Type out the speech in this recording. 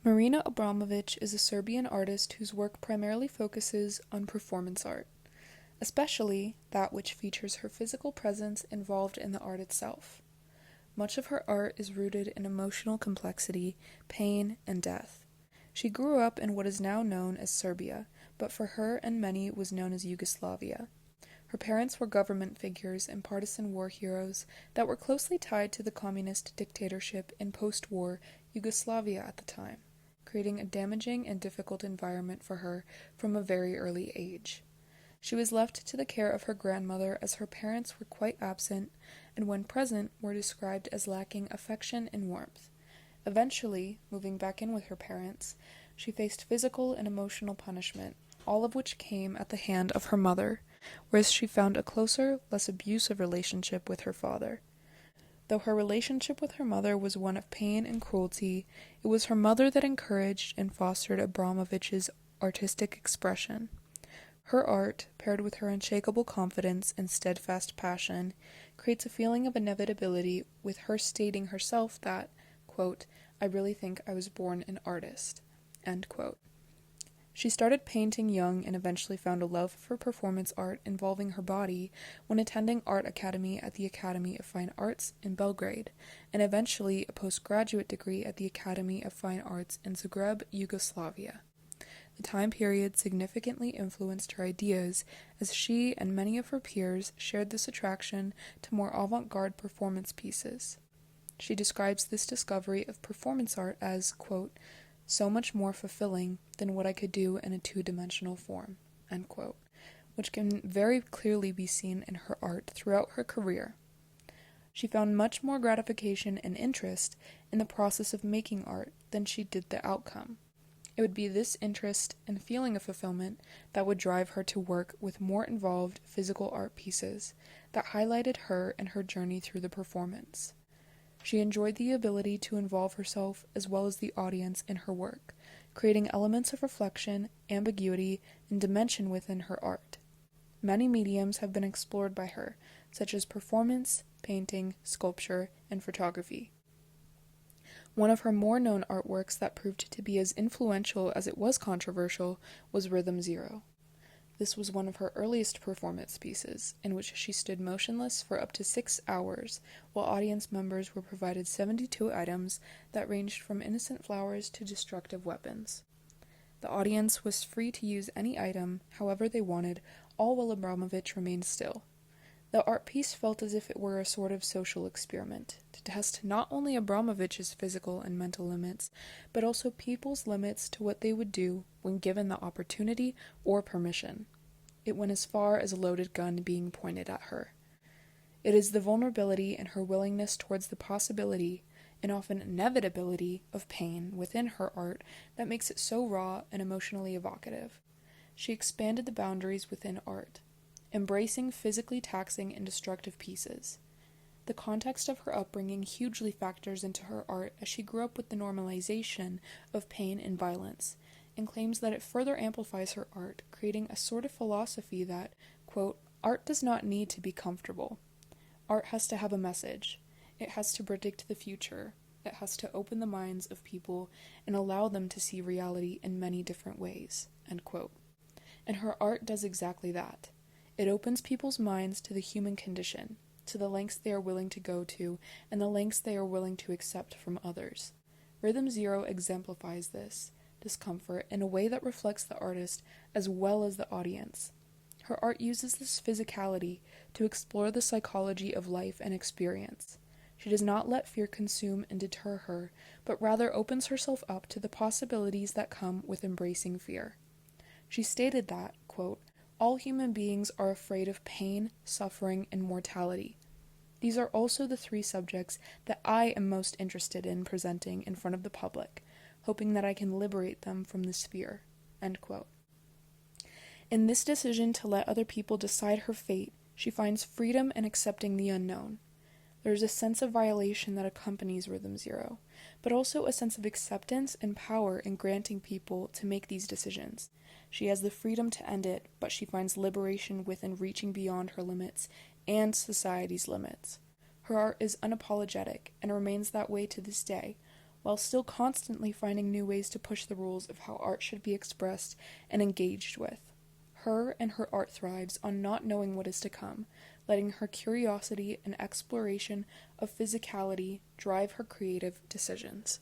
Marina Abromavić is a Serbian artist whose work primarily focuses on performance art, especially that which features her physical presence involved in the art itself. Much of her art is rooted in emotional complexity, pain, and death. She grew up in what is now known as Serbia, but for her and many was known as Yugoslavia. Her parents were government figures and partisan war heroes that were closely tied to the communist dictatorship in post-war Yugoslavia at the time, creating a damaging and difficult environment for her from a very early age. She was left to the care of her grandmother as her parents were quite absent and when present were described as lacking affection and warmth. Eventually, moving back in with her parents, she faced physical and emotional punishment, all of which came at the hand of her mother, whereas she found a closer, less abusive relationship with her father. Though her relationship with her mother was one of pain and cruelty, it was her mother that encouraged and fostered Abromavić's artistic expression. Her art, paired with her unshakable confidence and steadfast passion, creates a feeling of inevitability, with her stating herself that, quote, "I really think I was born an artist," end quote. She started painting young and eventually found a love for performance art involving her body when attending art academy at the Academy of Fine Arts in Belgrade, and eventually a postgraduate degree at the Academy of Fine Arts in Zagreb, Yugoslavia. The time period significantly influenced her ideas, as she and many of her peers shared this attraction to more avant-garde performance pieces. She describes this discovery of performance art as, quote, "so much more fulfilling than what I could do in a two-dimensional form," end quote, which can very clearly be seen in her art throughout her career. She found much more gratification and interest in the process of making art than she did the outcome. It would be this interest and feeling of fulfillment that would drive her to work with more involved physical art pieces that highlighted her and her journey through the performance. She enjoyed the ability to involve herself as well as the audience in her work, creating elements of reflection, ambiguity, and dimension within her art. Many mediums have been explored by her, such as performance, painting, sculpture, and photography. One of her more known artworks that proved to be as influential as it was controversial was Rhythm Zero. This was one of her earliest performance pieces, in which she stood motionless for up to 6 hours, while audience members were provided 72 items that ranged from innocent flowers to destructive weapons. The audience was free to use any item however they wanted, all while Abromavić remained still. The art piece felt as if it were a sort of social experiment, to test not only Abramović's physical and mental limits, but also people's limits to what they would do when given the opportunity or permission. It went as far as a loaded gun being pointed at her. It is the vulnerability and her willingness towards the possibility, and often inevitability, of pain within her art that makes it so raw and emotionally evocative. She expanded the boundaries within art, embracing physically taxing and destructive pieces. The context of her upbringing hugely factors into her art, as she grew up with the normalization of pain and violence, and claims that it further amplifies her art, creating a sort of philosophy that, quote, "art does not need to be comfortable. Art has to have a message. It has to predict the future. It has to open the minds of people and allow them to see reality in many different ways," end quote. And her art does exactly that. It opens people's minds to the human condition, to the lengths they are willing to go to, and the lengths they are willing to accept from others. Rhythm Zero exemplifies this discomfort in a way that reflects the artist as well as the audience. Her art uses this physicality to explore the psychology of life and experience. She does not let fear consume and deter her, but rather opens herself up to the possibilities that come with embracing fear. She stated that, quote, "all human beings are afraid of pain, suffering, and mortality. These are also the three subjects that I am most interested in presenting in front of the public, hoping that I can liberate them from this fear," end quote. In this decision to let other people decide her fate, she finds freedom in accepting the unknown. There is a sense of violation that accompanies Rhythm Zero, but also a sense of acceptance and power in granting people to make these decisions. She has the freedom to end it, but she finds liberation within reaching beyond her limits and society's limits. Her art is unapologetic and remains that way to this day, while still constantly finding new ways to push the rules of how art should be expressed and engaged with. Her and her art thrives on not knowing what is to come, letting her curiosity and exploration of physicality drive her creative decisions.